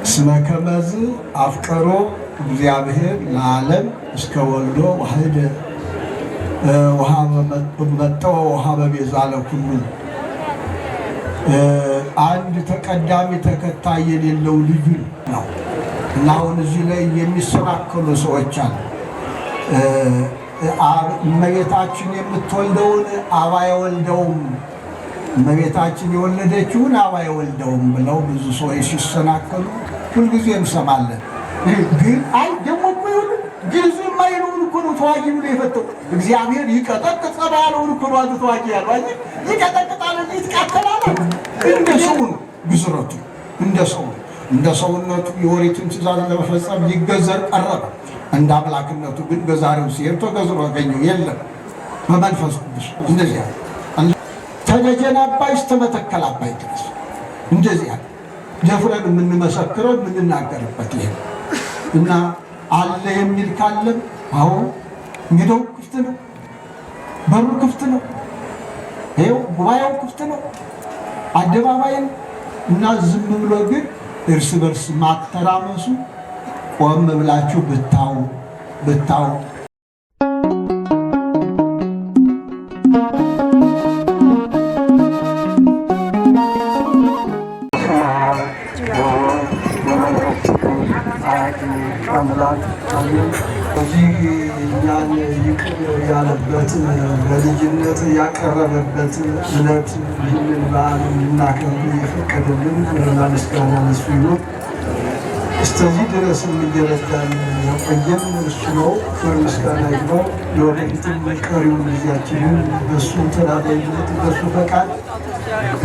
እስመ ከመዝ አፍቀሮ እግዚአብሔር ለዓለም እስከ ወልዶ ዋህደ መጠወ ወሀበ ቤዛ ለኩሉ። አንድ ተቀዳሚ ተከታይ የሌለው ልዩ ነው እና አሁን እዚህ ላይ የሚሰናከሉ ሰዎች አሉ። እመቤታችን የምትወልደውን አብ አይወልደውም፣ እመቤታችን የወለደችውን አብ አይወልደውም ብለው ብዙ ሰዎች ሲሰናከሉ ሁልጊዜ እንሰማለን። ግን አይ ደግሞ እኮ ይሁን ግዕዙ የማይለውን እኮ ነው ተዋጊ ብሎ የፈተው እግዚአብሔር ይቀጠቅጥ ያለውን እኮ ነው አንተ ተዋጊ ያለው። አይ ይቀጠቅጣል እንጂ ይትቃተላል። እንደ ሰው ነው ግዝረቱ፣ እንደ ሰውነቱ የወሪትን ትእዛዝ ለመፈጸም ሊገዘር ቀረበ። እንደ አምላክነቱ ግን በዛሬው ሲሄድ ተገዝሮ ያገኘው የለም። በመንፈስ ቅዱስ እንደዚያ ተደጀን አባይ እስተመተከል አባይ ድረስ እንደዚያ ደፍረን የምንመሰክረው የምንናገርበት ይሄ እና አለ የሚል ካለም አዎ እንግዲው ክፍት ነው፣ በሩ ክፍት ነው፣ ይኸው ጉባኤው ክፍት ነው፣ አደባባይን እና ዝም ብሎ ግን እርስ በርስ ማተራመሱ ቆም ብላችሁ ብታው እዚህ እኛን ይቅር ያለበት በልጅነት ያቀረበበት ዕለት ይህንን በዓል እናከብር የፈቀደልን ምስጋና ለእሱ ይሁን። እስከዚህ ድረስ እየረዳን የቆየን እሱ ነው። ምስጋና ይግባው። ለወደፊትም ቀሪውን ጊዜያችንን በእሱ ተራዳኢነት በእሱ ፈቃድ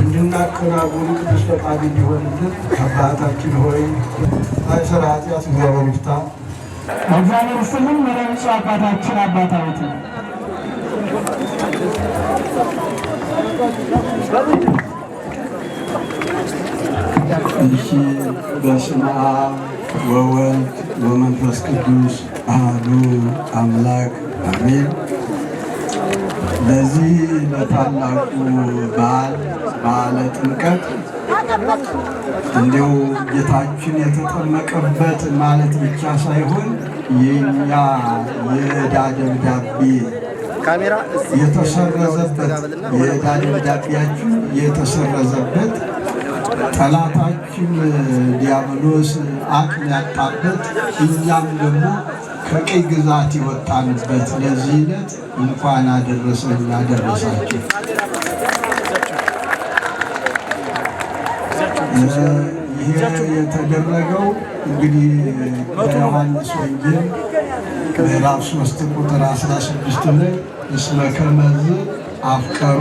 እንድናከናውን ቅዱስ ፈቃድ እንዲሆንልን አባታችን ሆይ አይሰራ ኃጢአት እግዚአብሔር ይፍታ። እግዚአብሔር ስምን ወረንጹ አባታችን አባታዊት እሺ። በስመ አብ ወወልድ ወመንፈስ ቅዱስ አሐዱ አምላክ አሜን። ለዚህ ለታላቁ በዓለ ጥምቀት እንዲሁ ጌታችን የተጠመቀበት ማለት ብቻ ሳይሆን የእኛ የዕዳ ደብዳቤ የተሰረዘበት የዕዳ ደብዳቤያችን የተሰረዘበት ጠላታችን ዲያብሎስ አቅም ያጣበት እኛም ደግሞ ከቀይ ግዛት የወጣንበት ለዚህ ዕለት እንኳን አደረሰን አደረሳችሁ። ይሄ የተደረገው እንግዲህ በዮሐንስ ወንጌል ምዕራፍ 3 ቁጥር 16 ላይ እስመ ከመዝ አፍቀሮ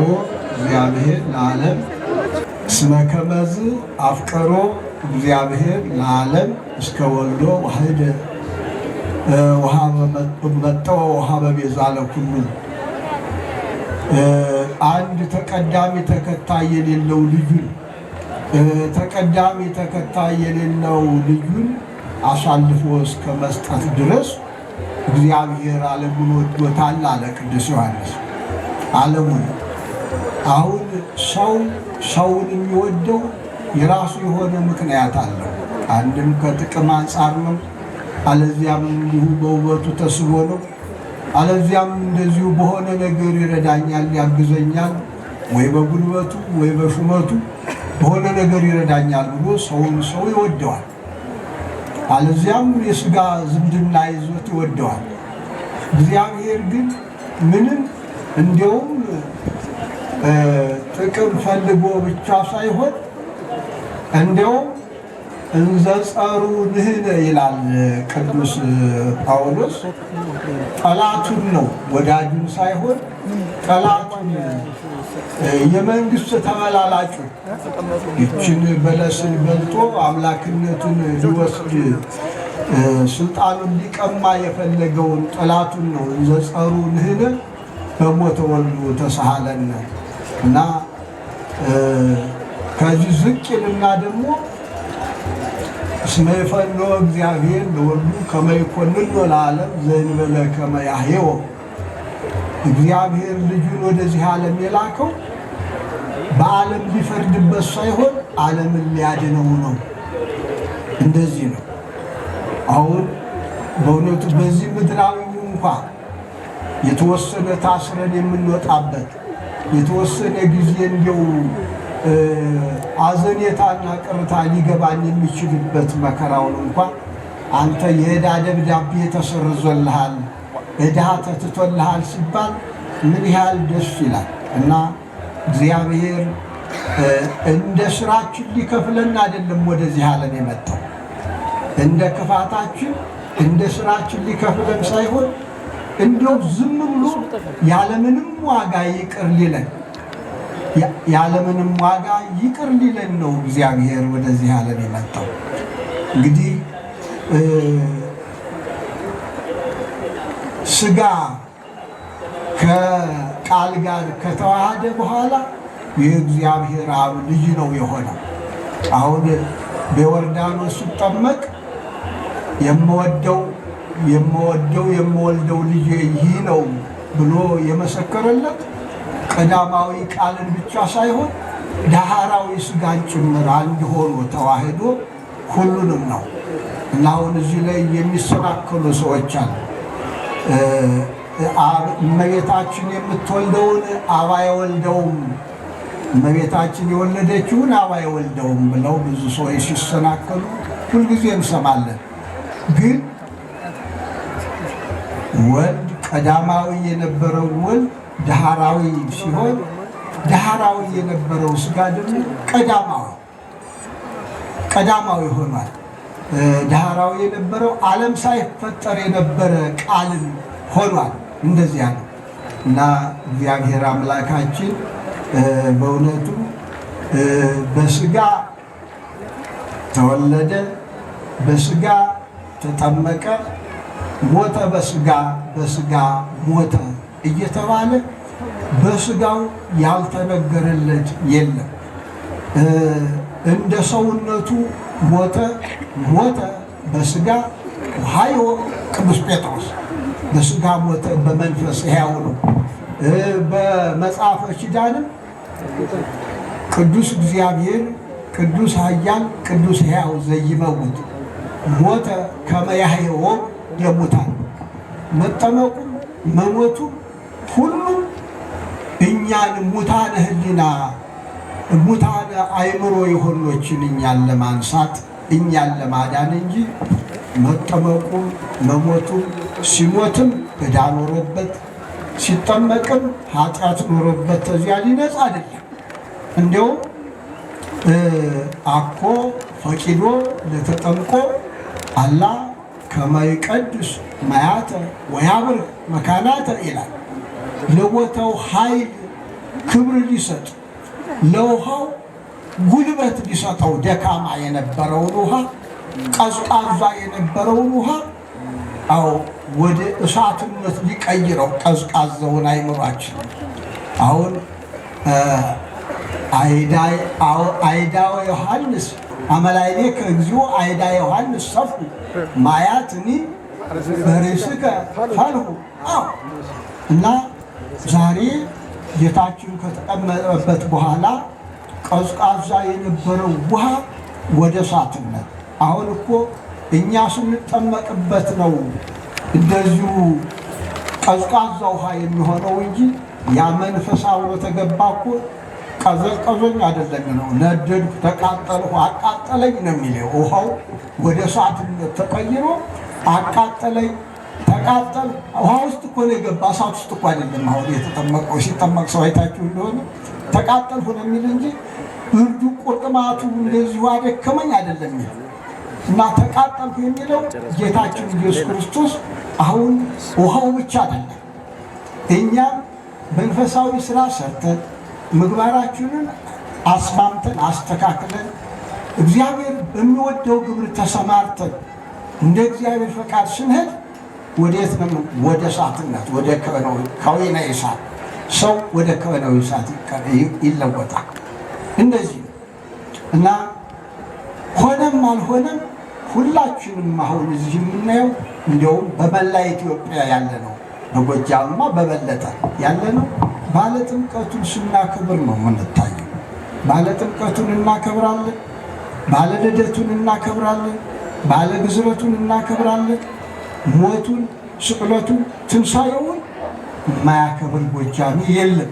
እግዚአብሔር ለዓለም እስመ ከመዝ አፍቀሮ እግዚአብሔር ለዓለም እስከ ወልዶ ዋህደ መጠወ ወሀበ ቤዛ ለኩሉ። አንድ ተቀዳሚ ተከታይ የሌለው ልዩን ተቀዳሚ ተከታይ የሌለው ልዩን አሳልፎ እስከ መስጠት ድረስ እግዚአብሔር ዓለሙን ወዶታል አለ ቅዱስ ዮሐንስ። ዓለሙን አሁን ሰውን የሚወደው የራሱ የሆነ ምክንያት አለው። አንድም ከጥቅም አንጻር ነው፣ አለዚያም እንዲሁ በውበቱ ተስቦ ነው፣ አለዚያም እንደዚሁ በሆነ ነገር ይረዳኛል ያግዘኛል፣ ወይ በጉልበቱ ወይ በሹመቱ በሆነ ነገር ይረዳኛል ብሎ ሰው ይወደዋል። አለዚያም የሥጋ ዝምድና ይዞት ይወደዋል። እግዚአብሔር ግን ምንም እንዲያውም ጥቅም ፈልጎ ብቻ ሳይሆን እንዲያውም እንዘ ጸሩ ንሕነ ይላል ቅዱስ ጳውሎስ። ጠላቱን ነው ወዳጁን ሳይሆን ጠላቱን የመንግስት ተመላላጩ ይችን በለስን በልቶ አምላክነቱን ሊወስድ ስልጣኑን ሊቀማ የፈለገውን ጠላቱን ነው እንዘ ጸሩ ንሕነ በሞተ ወልዱ ተሳሃለነ እና ከዚህ ዝቅ ይልና ደግሞ እስመ ይፈንዎ እግዚአብሔር ለወልዱ ከመ ይኰንኖ ለዓለም ዘእንበለ ከመ ያሕይዎ። እግዚአብሔር ልጁን ወደዚህ ዓለም የላከው በዓለም ሊፈርድበት ሳይሆን ዓለምን ሊያድነው ነው። እንደዚህ ነው። አሁን በእውነቱ በዚህ ምድራዊ እንኳ የተወሰነ ታስረን የምንወጣበት የተወሰነ ጊዜ እንዲው አዘኔታና ቅርታ ሊገባን የሚችልበት መከራውን እንኳ አንተ የዕዳ ደብዳቤ ተሰርዞልሃል፣ ዕዳ ተትቶልሃል ሲባል ምን ያህል ደስ ይላል። እና እግዚአብሔር እንደ ስራችን ሊከፍለን አይደለም ወደዚህ ዓለም የመጣው። እንደ ክፋታችን እንደ ስራችን ሊከፍለን ሳይሆን እንዲያው ዝም ብሎ ያለምንም ዋጋ ይቅር ሊለን ያለምንም ዋጋ ይቅር ሊለን ነው እግዚአብሔር ወደዚህ ዓለም የመጣው። እንግዲህ ስጋ ከቃል ጋር ከተዋሃደ በኋላ የእግዚአብሔር አብ ልጅ ነው የሆነው። አሁን በዮርዳኖስ ሲጠመቅ የምወልደው ልጅ ይህ ነው ብሎ የመሰከረለት ቀዳማዊ ቃልን ብቻ ሳይሆን ዳህራዊ ስጋን ጭምር አንድ ሆኖ ተዋህዶ ሁሉንም ነው። እና አሁን እዚህ ላይ የሚሰናከሉ ሰዎች አሉ። እመቤታችን የምትወልደውን አብ አይወልደውም፣ እመቤታችን የወለደችውን አብ አይወልደውም ብለው ብዙ ሰዎች ሲሰናከሉ ሁልጊዜ እንሰማለን። ግን ወልድ ቀዳማዊ የነበረው ወልድ ዳህራዊ ሲሆን ዳህራዊ የነበረው ስጋ ደግሞ ቀዳማዊ ሆኗል። ዳህራዊ የነበረው ዓለም ሳይፈጠር የነበረ ቃልን ሆኗል። እንደዚያ ነው። እና እግዚአብሔር አምላካችን በእውነቱ በስጋ ተወለደ፣ በስጋ ተጠመቀ፣ ሞተ፣ በስጋ ሞተ እየተባለ በስጋው ያልተነገረለት የለም። እንደ ሰውነቱ ሞተ በስጋ ሀዮ ቅዱስ ጴጥሮስ በስጋ ሞተ፣ በመንፈስ ሕያው ነው። በመጽሐፈ ኪዳንም ቅዱስ እግዚአብሔር ቅዱስ ኃያል ቅዱስ ሕያው ዘይመውት ሞተ ከመ ያሕይዎ ለሙታን። መጠመቁም መሞቱም ሁሉም እኛን ሙታነ ሕሊና ሙታነ አእምሮ የሆኖችን እኛን ለማንሳት እኛን ለማዳን እንጂ መጠመቁም መሞቱም ሲሞትም ዕዳ ኖሮበት ሲጠመቅም ኃጢአት ኖሮበት ተዚያ ሊነጻ አይደለም። እንዲያውም አኮ ፈቂዶ ለተጠምቆ አላ ከመ ይቀድስ ማያተ ወያብርህ መካናተ ይላል። ለቦታው ኃይል ክብር ሊሰጥ ለውሃው ጉልበት ሊሰጠው ደካማ የነበረውን ውሃ ቀዝቃዛ የነበረውን ውሃ ወደ እሳትነት ሊቀይረው ቀዝቃዛውን አይምሯችን። አሁን አይዳው ዮሐንስ አመላይኔ ከግዚኦ አይዳ ዮሐንስ ሰፉ ማያትኒ በርእስከ ፈልሁ። እና ዛሬ ጌታችን ከተቀመጠበት በኋላ ቀዝቃዛ የነበረው ውሃ ወደ እሳትነት። አሁን እኮ እኛ ስንጠመቅበት ነው እንደዚሁ ቀዝቃዛ ውሃ የሚሆነው እንጂ ያ መንፈስ አብሮ ተገባ እኮ ቀዘቀዞኝ አይደለም ነው። ነደድኩ፣ ተቃጠልሁ፣ አቃጠለኝ ነው የሚለው። ውሃው ወደ እሳትነት ተቀይሮ አቃጠለኝ፣ ተቃጠል። ውሃ ውስጥ እኮ ነው የገባ፣ እሳት ውስጥ እኮ አይደለም። አሁን የተጠመቀው ሲጠመቅ ሰው አይታችሁ እንደሆነ ተቃጠልሁ ነው የሚል እንጂ ብርዱ ቁርጥማቱ እንደዚሁ አደከመኝ አይደለም የሚለው። እና ተቃጠልሁ የሚለው ጌታችን ኢየሱስ ክርስቶስ አሁን ውሃው ብቻ አይደለም። እኛም መንፈሳዊ ስራ ሰርተን ምግባራችንን አስማምተን አስተካክለን እግዚአብሔር በሚወደው ግብር ተሰማርተን እንደ እግዚአብሔር ፈቃድ ስንሄድ ወዴት ነው? ወደ እሳትነት፣ ወደ ከወይነ እሳት። ሰው ወደ ከወይነ እሳት ይለወጣል። እንደዚህ እና ሆነም አልሆነም ሁላችንም አሁን እዚህ የምናየው እንዲያውም በመላ ኢትዮጵያ ያለ ነው፣ በጎጃምማ በበለጠ ያለ ነው። ባለጥምቀቱን ስናከብር ነው የምንታየው። ባለጥምቀቱን እናከብራለን፣ ባለልደቱን እናከብራለን። ባለ ግዝረቱን እናከብራለን። ሞቱን፣ ስቅለቱን፣ ትንሣኤውን የማያከብር ጎጃሜ የለም።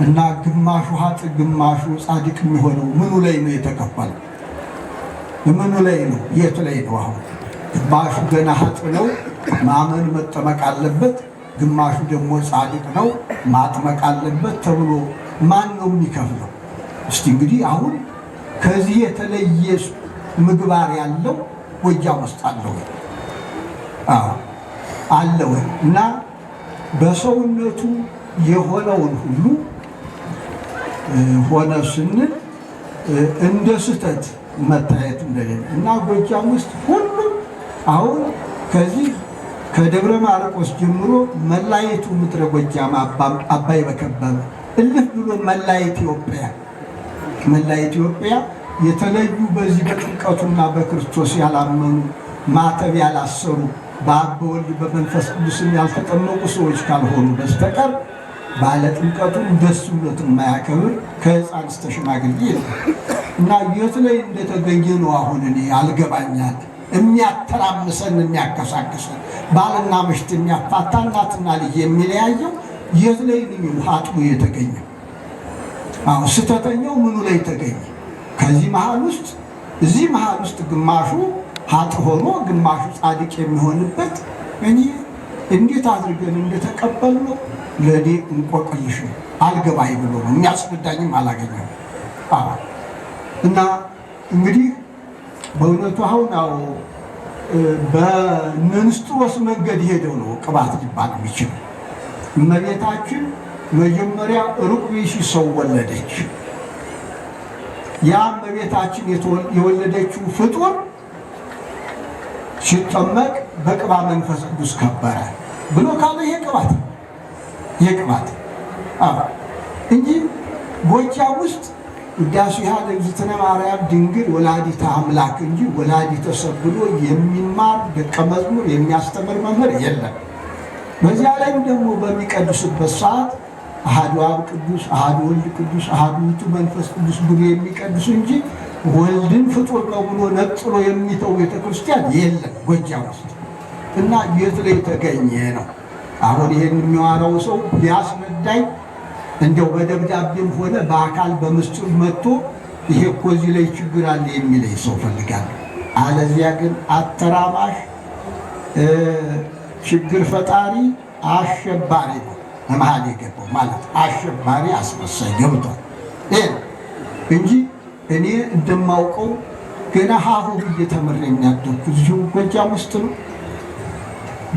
እና ግማሹ ሀጥ ግማሹ ጻድቅ የሚሆነው ምኑ ላይ ነው የተከፈለው? ምኑ ላይ ነው? የት ላይ ነው? አሁን ግማሹ ገና ሀጥ ነው፣ ማመን መጠመቅ አለበት። ግማሹ ደግሞ ጻድቅ ነው፣ ማጥመቅ አለበት ተብሎ ማን ነው የሚከፍለው? እስቲ እንግዲህ አሁን ከዚህ የተለየ ምግባር ያለው ጎጃም ውስጥ አለ ወይ? አዎ አለ ወይ? እና በሰውነቱ የሆነውን ሁሉ ሆነ ስንል እንደ ስህተት መታየት እንደሌለ እና ጎጃም ውስጥ ሁሉ አሁን ከዚህ ከደብረ ማርቆስ ጀምሮ መላየቱ ምድረ ጎጃም አባይ በከበበ እልፍ ብሎ መላ ኢትዮጵያ የተለዩ በዚህ በጥምቀቱና በክርስቶስ ያላመኑ ማተብ ያላሰሩ በአብ በወልድ በመንፈስ ቅዱስም ያልተጠመቁ ሰዎች ካልሆኑ በስተቀር ባለ ጥምቀቱን ደስ ብሎት የማያከብር ከሕፃን እስከ ሽማግሌ እና የት ላይ እንደተገኘ ነው አሁን እኔ አልገባኛል። የሚያተራምሰን የሚያከሳክሰን ባልና ምሽት የሚያፋታ እናትና ልጅ የሚለያየው የት ላይ ነው ሀጡ የተገኘ? አዎ ስተተኛው ምኑ ላይ ተገኘ? ከዚህ መሃል ውስጥ እዚህ መሃል ውስጥ ግማሹ ሀጥ ሆኖ ግማሹ ጻድቅ የሚሆንበት እኔ እንዴት አድርገን እንደተቀበልነው ለኔ እንቆቅልሽ አልገባኝ ብሎ ነው የሚያስረዳኝም አላገኘም። አዎ እና እንግዲህ በእውነቱ አሁን በንስጥሮስ መንገድ ሄደው ነው ቅባት ሊባል የሚችል። እመቤታችን መጀመሪያ ሩቅ ብእሲ ሰው ወለደች። ያ እመቤታችን የወለደችው ፍጡር ሲጠመቅ በቅባ መንፈስ ቅዱስ ከበረ ብሎ ካለ ይሄ ቅባት እንጂ ጎጃም ውስጥ ውዳሴሃ ለእግዝእትነ ማርያም ድንግል ወላዲተ አምላክ እንጂ ወላዲተ ሰብ ብሎ የሚማር ደቀ መዝሙር የሚያስተምር መምህር የለም። በዚያ ላይም ደግሞ በሚቀድሱበት ሰዓት አሐዱ አብ ቅዱስ፣ አሐዱ ወልድ ቅዱስ፣ አሐዱ ውእቱ መንፈስ ቅዱስ ብሎ የሚቀድሱ እንጂ ወልድን ፍጡር ነው ብሎ ነጥሎ የሚተው ቤተክርስቲያን የለም ጎጃም ውስጥ። እና የት ላይ ተገኘ ነው አሁን ይሄን የሚዋራው ሰው ቢያስረዳኝ እንደው በደብዳቤም ሆነ በአካል በምስጢር መጥቶ ይሄ እኮ እዚህ ላይ ችግር አለ የሚለኝ ሰው ፈልጋለሁ። አለዚያ ግን አተራማሽ ችግር ፈጣሪ አሸባሪ ነው መሀል የገባው ማለት አሸባሪ አስመሳይ ገብቷል። ይሄ እንጂ እኔ እንደማውቀው ገና ሀሁ ብዬ ተምሬ የሚያደርኩት እዚሁ ጎጃም ውስጥ ነው።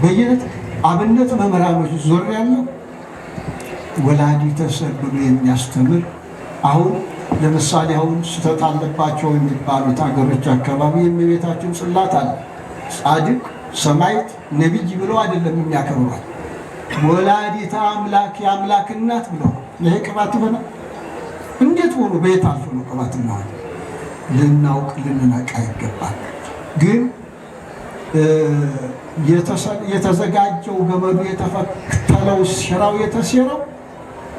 በየት አብነት መምህራኖች ዞር ያለው ወላዲተ ሰብ ብሎ የሚያስተምር አሁን ለምሳሌ አሁን ስህተት አለባቸው የሚባሉት ሀገሮች አካባቢ የእመቤታችን ጽላት አለ። ጻድቅ ሰማዕት ነቢይ ብለው አይደለም የሚያከብሯል። ወላዲተ አምላክ የአምላክ እናት ብለው ይሄ ቅባት ይሆናል? እንዴት ሆኖ በየት አልፎ ነው ቅባት ነው? ልናውቅ ልንነቃ ይገባል። ግን የተዘጋጀው ገመዱ የተፈተለው ሴራው የተሴረው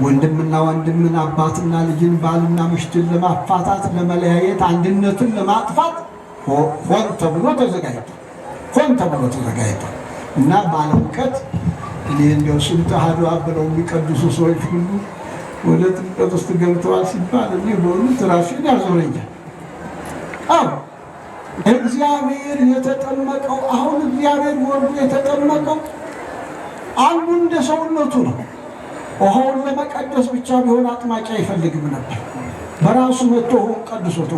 ወንድምና ወንድምን አባትና ልጅን ባልና ምሽትን ለማፋታት ለመለያየት አንድነትን ለማጥፋት ሆን ተብሎ ተዘጋጅቷል። እና ባለ እውቀት እኔ እንደው ስንት አሐዱ አብ ብለው የሚቀድሱ ሰዎች ሁሉ ወደ ጥምቀት ውስጥ ገብተዋል ሲባል እኔ በእውነት ራሴን ያዞረኛል። እግዚአብሔር የተጠመቀው አሁን እግዚአብሔር ወልዱ የተጠመቀው አንዱ እንደ ሰውነቱ ነው። ውሃውን ለመቀደስ ብቻ ቢሆን አጥማቂ አይፈልግም ነበር። በራሱ መጥቶ ውሃውን ቀድሶት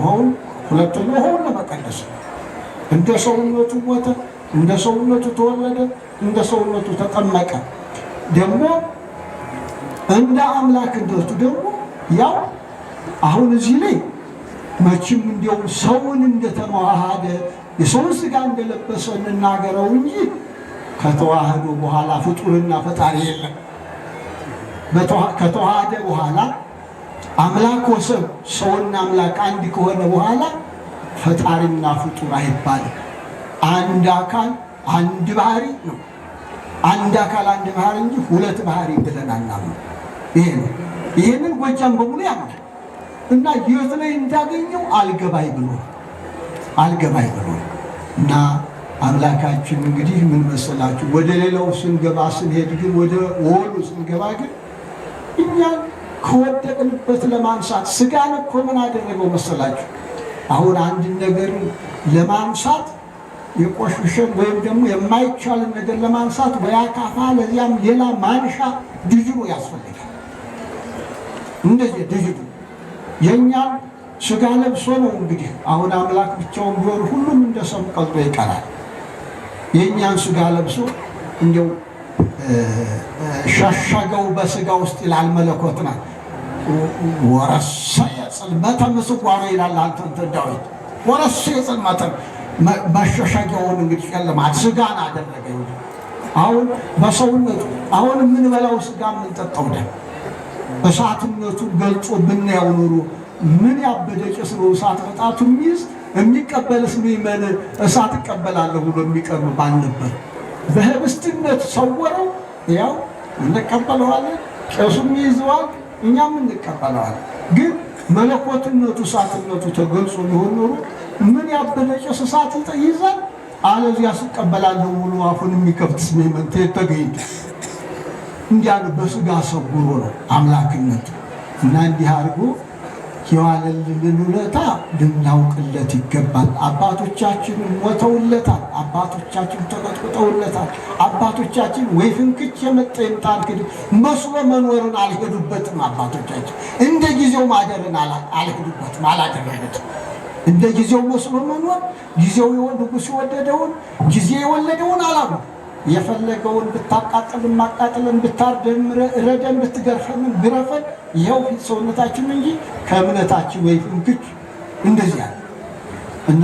ሁለተኛ ውሃውን ለመቀደስ እንደ ሰውነቱ ሞተ፣ እንደ ሰውነቱ ተወለደ፣ እንደ ሰውነቱ ተጠመቀ። ደግሞ እንደ አምላክነቱ ደግሞ ያው አሁን እዚህ ላይ መቼም እንዲያው ሰውን እንደተዋሃደ የሰውን ስጋ እንደለበሰ እንናገረው እንጂ ከተዋህዶ በኋላ ፍጡርና ፈጣሪ የለም። ከተዋሃደ በኋላ አምላክ ወሰብ ሰውና አምላክ አንድ ከሆነ በኋላ ፈጣሪና ፍጡር አይባልም። አንድ አካል አንድ ባህሪ ነው። አንድ አካል አንድ ባህሪ እንጂ ሁለት ባህሪ ብለን አናምንም። ይሄ ነው። ይሄንን ጎጃም በሙሉ ያምናል። እና የት ላይ እንዳገኘው አልገባኝ ብሎ እና አምላካችን እንግዲህ ምን መሰላችሁ፣ ወደ ሌላው ስንገባ ስንሄድ ግን ወደ ወሉ ስንገባ ግን እኛን ከወደቅንበት ለማንሳት ስጋን እኮ ምን አደረገው መሰላችሁ? አሁን አንድ ነገር ለማንሳት የቆሸሸን ወይም ደግሞ የማይቻልን ነገር ለማንሳት ወይ አካፋ ለዚያም ሌላ ማንሻ ድጅሮ ያስፈልጋል። እንደዚህ ድጅሮ የእኛን ስጋ ለብሶ ነው እንግዲህ አሁን አምላክ ብቻውን ቢሆን ሁሉም እንደ ሰም ቀልጦ ይቀራል። የእኛን ስጋ ለብሶ እንዲያው ሸሸገው በስጋ ውስጥ ይላል መለኮትና ወረሰ የጽልመተ ምስዋሮ ይላል አንተ ዳዊት። ወረሰ የጽልመተ መሸሸጊያውን እንግዲህ ጨለማት ስጋን አደረገ። አሁን በሰውነቱ አሁን የምንበላው ስጋ የምንጠጣው ደም እሳትነቱን ገልጾ ብናየው ኑሮ ምን ያበደ ጭስ ነው እሳት መጣቱ የሚይዝ የሚቀበልስ ምእመን እሳት እቀበላለሁ ብሎ የሚቀርብ ባልነበር በህብስትነት ሰወረው። ያው እንቀበለዋለን፣ ቄሱም ይይዘዋል፣ እኛም እንቀበለዋለን። ግን መለኮትነቱ እሳትነቱ ተገልጾ ሊሆን ኖሮ ምን ያበደ ጭስ እሳት ይይዛል? አለዚያ ስቀበላለሁ ብሎ አፉን የሚከፍትስ ምእመን ተገኝቶ እንዲያ በስጋ ሰውሮ ነው አምላክነቱ። እና እንዲህ አድርጎ የዋለልን ውለታ ልናውቅለት ይገባል። አባቶቻችን ሞተውለታል። አባቶቻችን ተቀጥቅጠውለታል። አባቶቻችን ወይ ፍንክች የመጣ ይምጣል እንግዲህ መስሎ መኖርን አልሄዱበትም። አባቶቻችን እንደ ጊዜው ማደርን አልሄዱበትም፣ አላደረጉትም። እንደ ጊዜው መስሎ መኖር ጊዜው ንጉሥ የወደደውን ጊዜ የወለደውን አላሉ። የፈለገውን ብታቃጥል ማቃጥልን ብታርደን ረደን ብትገርፈን ግረፈን ይኸው ፊት ሰውነታችን እንጂ ከእምነታችን ወይ ፍንክች እንደዚያ እና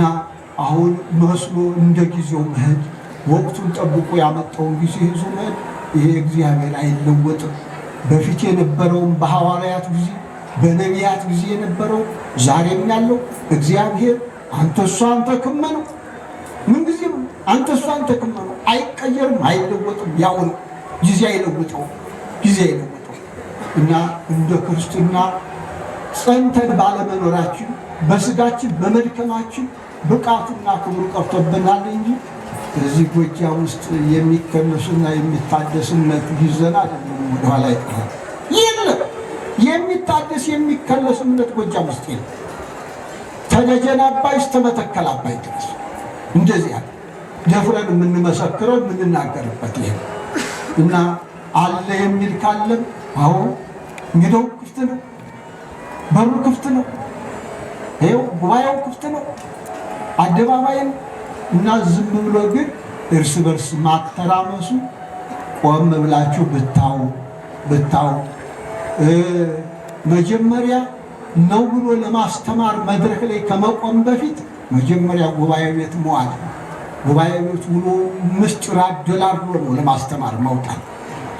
አሁን መስሎ እንደ ጊዜው መሄድ ወቅቱን ጠብቆ ያመጣውን ጊዜ ይዞ መሄድ ይሄ እግዚአብሔር አይለወጥም። በፊት የነበረውን በሐዋርያት ጊዜ በነቢያት ጊዜ የነበረው ዛሬም ያለው እግዚአብሔር አንተ እሱ አንተ ክመ ነው። ምን ጊዜ አንተ እሱ አንተ ክመ ነው። አይቀየርም፣ አይለወጥም። ያው ነው። ጊዜ አይለውጠው፣ ጊዜ አይለውጠው እና እንደ ክርስትና ጸንተን ባለመኖራችን በስጋችን በመድከማችን ብቃቱና ክብሩ ቀርቶብናል እንጂ እዚህ ጎጃም ውስጥ የሚከነሱና የሚታደስነት ይዘና አይደለም። ወደኋላ ይቀራል። የለም የሚታደስ የሚከለስ እምነት ጎጃም ውስጥ የለም። ተደጀን አባይ እስከ መተከል አባይ ድረስ እንደዚህ ያለ ደፍረን የምንመሰክረው የምንናገርበት ይሄ እና አለ የሚል ካለም አሁን ሜዳው ክፍት ነው፣ በሩ ክፍት ነው፣ ይኸው ጉባኤው ክፍት ነው፣ አደባባይን እና ዝም ብሎ ግን እርስ በርስ ማተራመሱ ቆም ብላችሁ ብታው መጀመሪያ ነው ብሎ ለማስተማር መድረክ ላይ ከመቆም በፊት መጀመሪያ ጉባኤ ቤት መዋል፣ ጉባኤ ቤት ውሎ ምስጢር አደላድሎ ነው ለማስተማር መውጣት።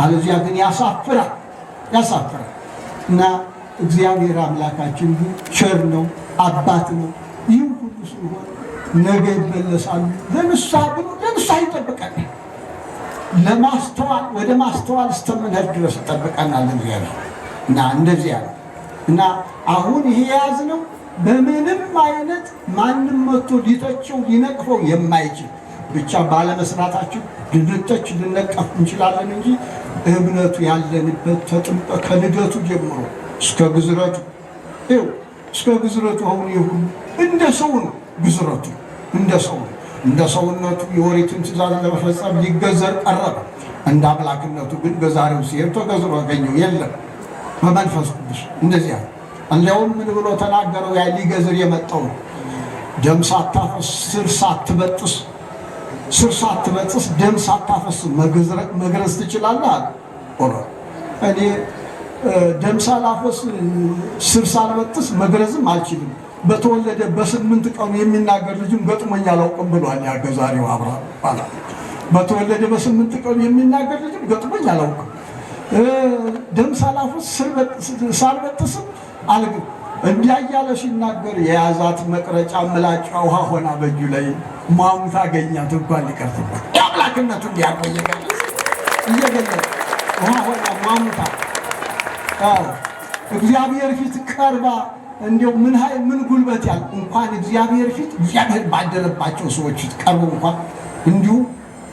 አለዚያ ግን ያሳፍራል እና እግዚአብሔር አምላካችን ቸር ነው፣ አባት ነው። ይህ ሁሉ ሲሆን ነገ ይመለሳሉ። ለንስሐ ብሎ ለንስሐ ይጠብቀናል። ለማስተዋል ወደ ማስተዋል እስከምንሄድ ድረስ ይጠብቀናል እግዚአብሔር እና እንደዚያ ነው እና አሁን ይሄ የያዝነው በምንም አይነት ማንም መጥቶ ሊተቸው ሊነቅፈው የማይችል ብቻ ባለመስራታችን ልንተች ልነቀፍ እንችላለን እንጂ እምነቱ ያለንበት ተጥምቀ ከልደቱ ጀምሮ እስከ ግዝረቱ ይኸው እስከ ግዝረቱ አሁን ይሁን እንደ ሰው ነው። ግዝረቱ እንደ ሰው ነው። እንደ ሰውነቱ የኦሪትን ትእዛዝ ለመፈጸም ሊገዘር ቀረበ። እንደ አምላክነቱ ግን ገዛሬው ሲሄድ ተገዝሮ አገኘው የለም። በመንፈስ ቅዱስ እንደዚያ እንዲያውም ምን ብሎ ተናገረው? ያ ሊገዝር የመጣው ደም ሳታፈስ ስር ሳትበጥስ ደም ሳታፈስ መግረዝ ትችላለህ አለ። እኔ ደም ሳላፈስ ስር ሳልበጥስ መግረዝም አልችልም። በተወለደ በ8 ቀኑ የሚናገር ልጅም ገጥሞኝ አላውቅም ብሏል። ያ ገዛሬው አብርሃም ባላ በተወለደ በ8 ቀኑ የሚናገር ልጅም ገጥሞኝ አላውቅም። ደም ሳላፈስ ሳልበጥስም አልግም እንዲያ እያለ ሲናገር የያዛት መቅረጫ ምላጭ ውሃ ሆና በእጁ ላይ ማሙት አገኛት እንኳን ሊቀርትበት የአምላክነቱ እንዲያርቆ እየገለጠ ውሃ ሆና ማሙታ እግዚአብሔር ፊት ቀርባ እንዲያው ምን ኃይል ምን ጉልበት ያል እንኳን እግዚአብሔር ፊት እግዚአብሔር ባደረባቸው ሰዎች ፊት ቀርቦ እንኳን እንዲሁ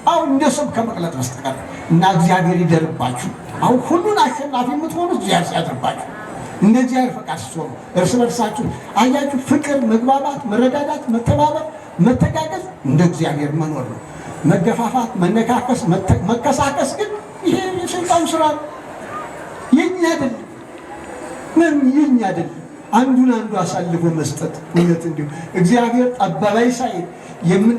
አሁን እንደ ሰብ ከመቅለጥ በስተቀር እና እግዚአብሔር ይደርባችሁ። አሁን ሁሉን አሸናፊ የምትሆኑት እግዚአብሔር ሲያደርባችሁ እንደዚህ አይነት ፈቃድ ስትሆኑ እርስ በርሳችሁ አያችሁ፣ ፍቅር፣ መግባባት፣ መረዳዳት፣ መተባበር፣ መተጋገዝ እንደ እግዚአብሔር መኖር ነው። መገፋፋት፣ መነካከስ፣ መከሳከስ ግን ይሄ የሰይጣን ስራ የኛ አይደለም። የኛ አይደለም። አንዱን አንዱ አሳልፎ መስጠት እውነት እንዲሁ እግዚአብሔር ጠበበኝ ሳይል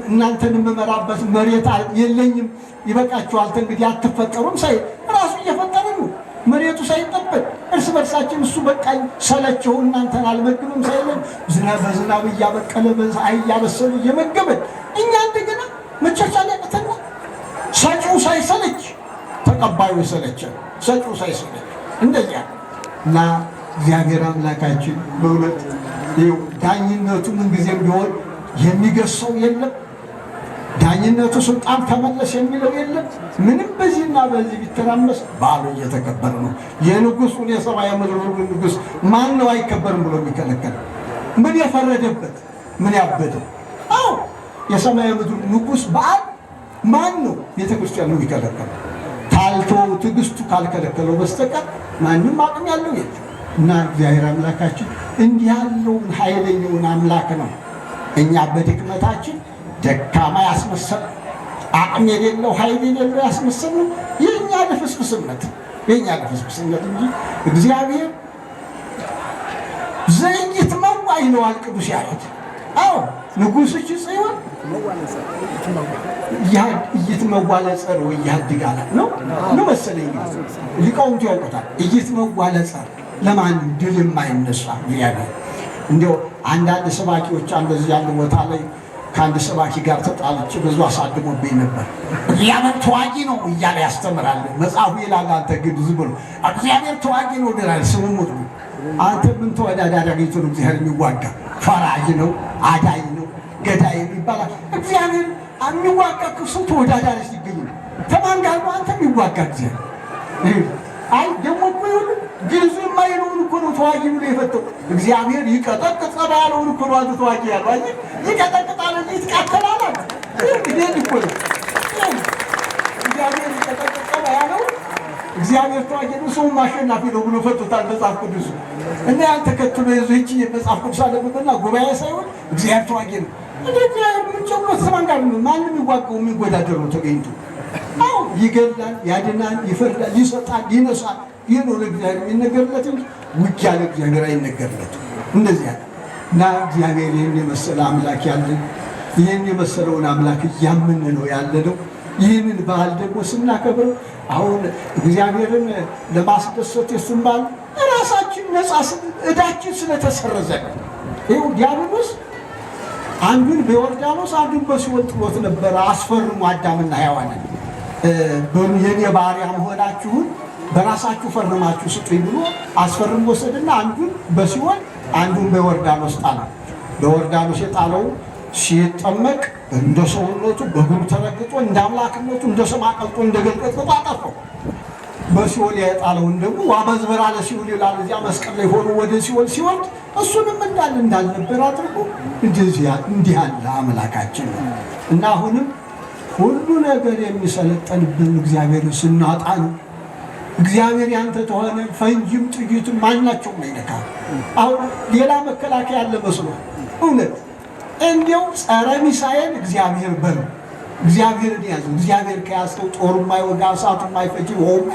እናንተን የምመራበት መሬት የለኝም ይበቃችኋል እንግዲህ አትፈጠሩም ሳይል ራሱ እየፈጠረ ነው። መሬቱ ሳይጠበቅ እርስ በርሳችን እሱ በቃኝ ሰለቸው እናንተን አልመግብም ሳይለን በዝናብ እያበቀለ በፀሐይ እያበሰሉ እየመገበን እኛ እንደገና መቻቻል ያቅተና ሰጪው ሳይሰለች ተቀባዩ ሰለቸን፣ ሰጪው ሳይሰለች እንደዚያ እና እግዚአብሔር አምላካችን በእውነት ዳኝነቱ ምንጊዜም ቢሆን የሚገሰው የለም። ዳኝነቱ ስልጣን ተመለስ የሚለው የለም። ምንም በዚህና በዚህ ቢተራመስ በዓሉ እየተከበረ ነው። የንጉሱን የሰማይ ምድር ንጉስ ማን ነው አይከበርም ብሎ የሚከለከል? ምን የፈረደበት ምን ያበደው? አዎ የሰማይ ምድር ንጉስ በዓል ማን ነው ቤተክርስቲያን ነው የሚከለከል? ታልቶ ትዕግስቱ ካልከለከለው በስተቀር ማንም አቅም ያለው የለም። እና እግዚአብሔር አምላካችን እንዲህ ያለውን ኃይለኛውን አምላክ ነው እኛ በድክመታችን ደካማ ያስመሰል አቅም የሌለው ኃይል የሌለው ያስመሰል ነው የእኛ ልፍስፍስነት እንጂ እግዚአብሔር ዘይት መዋ ይለዋል ቅዱስ ያሬድ። አዎ ንጉሥች ጽዮን እይትመዋለጸር ወያድጋላ ነው መሰለኝ ሊቃውንቱ ያውቁታል። እይትመዋለጸር ለማን ድል የማይነሳ እግዚአብሔር። እንዲያው አንዳንድ ሰባኪዎች እንደዚህ ያለ ቦታ ላይ ከአንድ ሰባኪ ጋር ተጣልቼ ብዙ አሳድሞብኝ ነበር። እግዚአብሔር ተዋጊ ነው እያለ ያስተምራል መጽሐፉ ይላል። አንተ ግን ዝም ብሎ እግዚአብሔር ተዋጊ ነው ይላል። ስሙሙት አንተ ምን ተወዳዳሪ አግኝቶ ነው እግዚአብሔር የሚዋጋ? ፈራጅ ነው፣ አዳኝ ነው፣ ገዳይ ነው ይባላል። እግዚአብሔር የሚዋጋ ክሱ ተወዳዳሪ ሲገኝ ከማን ጋር ነው አንተ የሚዋጋ እግዚአብሔር? አይ ደግሞ እኮ ይሁን ግልጹ የማይለውን እኮ ነው ተዋጊ ብሎ የፈተው እግዚአብሔር። ይቀጠቅጥ ጸባ ያለውን እኮ ነው አንተ ተዋጊ ያለው። አይ ይቀጠቅጣል እንጂ ይትቃተላል። ይሄ እኮ ነው እግዚአብሔር ይቀጠቅጥ ጸባ ያለው እግዚአብሔር ተዋጊ ነው፣ ሰው ማሸናፊ ነው ብሎ ፈቶታል መጽሐፍ ቅዱስ። እና ያን ተከትሎ ይዞ እቺ መጽሐፍ ቅዱስ አለበትና ጉባኤ ሳይሆን እግዚአብሔር ተዋጊ ነው። እንደዚህ ምን ጨምሮ ሰማን ጋር ማንም ይዋጋው የሚጎዳደረው ተገኝቶ አው ይገላል፣ ያድናል፣ ይፈርዳል፣ ይሰጣል፣ ይነሳል። ይህ ነው ለእግዚአብሔር የሚነገርለት እንጂ ውጊያ ለእግዚአብሔር አይነገርለትም። እንደዚያ እና እግዚአብሔር ይህን የመሰለ አምላክ ያለን ይህን የመሰለውን አምላክ እያምን ነው ያለነው። ይህንን በዓል ደግሞ ስናከብር አሁን እግዚአብሔርን ለማስደሰት የሱን በዓል ራሳችን ነፃ ዕዳችን ስለተሰረዘ ይኸው ዲያብሎስ አንዱን በዮርዳኖስ አንዱን በሲኦል ጥሎት ነበረ። አስፈርሙ አዳምና ሔዋንን የኔ ባሪያ መሆናችሁን በራሳችሁ ፈርማችሁ ስጡኝ ብሎ አስፈርሞ ወሰድና አንዱን በሲኦል አንዱን በዮርዳኖስ ጣለ። በዮርዳኖስ የጣለው ሲጠመቅ እንደ ሰውነቱ በእግሩ ተረግጦ እንደ አምላክነቱ እንደ ሰም አቀልጦ እንደ ገልቀጥቅጦ አጠፋው። በሲኦል የጣለውን ደግሞ ዋመዝበራ ለሲኦል ይላል። እዚያ መስቀል ላይ ሆኖ ወደ ሲኦል ሲወርድ እሱንም እንዳልነበር አድርጎ እንዲህ ያለ አምላካችን ነው እና አሁንም ሁሉ ነገር የሚሰለጠንብን እግዚአብሔርን ስናጣ ነው። እግዚአብሔር ያንተ ተሆነ ፈንጂም ጥይትም ማናቸውም አይነካም። አሁን ሌላ መከላከያ ያለ መስሎ እውነት እንዲያው ጸረ ሚሳኤል እግዚአብሔር በል እግዚአብሔርን ያዘው። እግዚአብሔር ከያዝከው ጦሩ የማይወጋ እሳቱ የማይፈጅ ውሃውም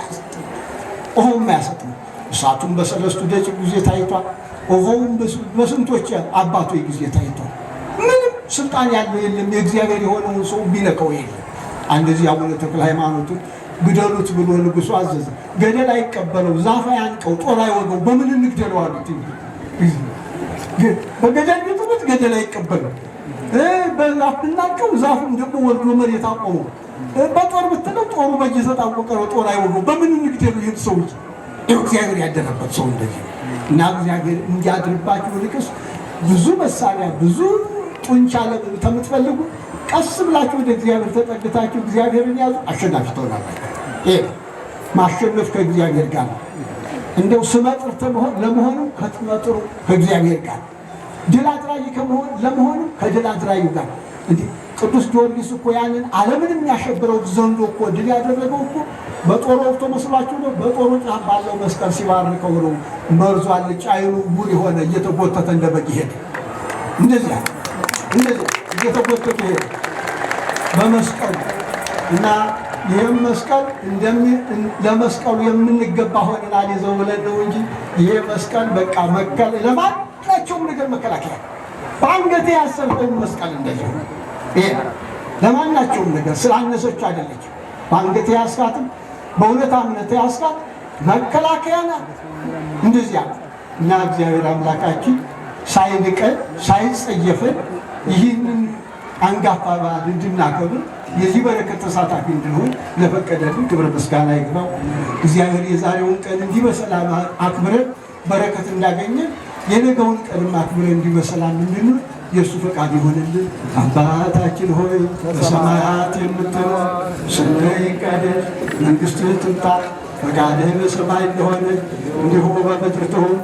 አያሰጥም። እሳቱም በሰለስቱ ደቂቅ ጊዜ ታይቷል። ውሃውም በስንቶች አባቶች ጊዜ ታይቷል። ምንም ስልጣን ያለው የለም የእግዚአብሔር የሆነውን ሰው ቢነካው የለም። አንደዚህ አቡነ ተክለ ሃይማኖቱ ግደሉት ብሎ ንጉሱ አዘዘ። ገደል አይቀበለው፣ ዛፍ አያንቀው፣ ጦር አይወገው፣ በምን እንግደለው አሉት። በገደል ቢጥሉት ገደል አይቀበለው፣ በዛፍ ብናንቀው ዛፉም ደግሞ ወርዶ መሬት አቆመው፣ በጦር ብትለው ጦሩ በየተጣወቀ ነው፣ ጦር አይወገው፣ በምን እንግደለው ይህን ሰው? እግዚአብሔር ያደረበት ሰው እንደዚህ እና እግዚአብሔር እንዲያድርባችሁ ልቅስ ብዙ መሳሪያ ብዙ ጡንቻ ለምትፈልጉ ቀስ ብላችሁ ወደ እግዚአብሔር ተጠግታችሁ እግዚአብሔርን ያዙ፣ አሸናፊ ትሆናላችሁ። ይሄ ማሸነፍ ከእግዚአብሔር ጋር ነው እንደው ስመጥር ለመሆኑ ከጥመጥሩ ከእግዚአብሔር ጋር ድል አድራጊ ለመሆኑ ከድል አድራጊው ጋር እንዴ ቅዱስ ጊዮርጊስ እኮ ያንን ዓለምን የሚያሸብረው ዘንዶ እኮ ድል ያደረገው እኮ በጦር ወቅቶ መስሏችሁ ነው። በጦሩ ጫፍ ባለው መስቀል ሲባርከው ነው። መርዟ አልጫ አይኑ ጉር የሆነ እየተጎተተ እንደበግ ይሄድ እንደዚህ እየተጎተተ ይሄድ በመስቀል እና ይህም መስቀል ለመስቀሉ የምንገባ ሆነናል ይዘው ብለን ነው እንጂ ይሄ መስቀል በቃ መከል ለማናቸውም ነገር መከላከያ በአንገቴ ያሰርኩት መስቀል እንደዚህ ነው። ይሄ ለማናቸውም ነገር ስላነሰች አይደለች። በአንገቴ ያስካትም በእውነት አምነቴ ያስካት መከላከያ ናት። እንደዚያ እና እግዚአብሔር አምላካችን ሳይንቀን ሳይጸየፈን ይህንን አንጋፋ በዓል እንድናከብር የዚህ በረከት ተሳታፊ እንድንሆን ለፈቀደልን ክብረ ምስጋና ይግባው። እግዚአብሔር የዛሬውን ቀን እንዲህ በሰላም አክብረን በረከት እንዳገኘን የነገውን ቀንም አክብረን እንዲህ በሰላም እንድንል የእሱ ፈቃድ ይሆንልን። አባታችን ሆይ በሰማያት የምትኖር ስምህ ይቀደስ፣ መንግሥትህ ትምጣ፣ ፈቃድህ በሰማይ እንደሆነ እንዲሁ በምድር ትሁን።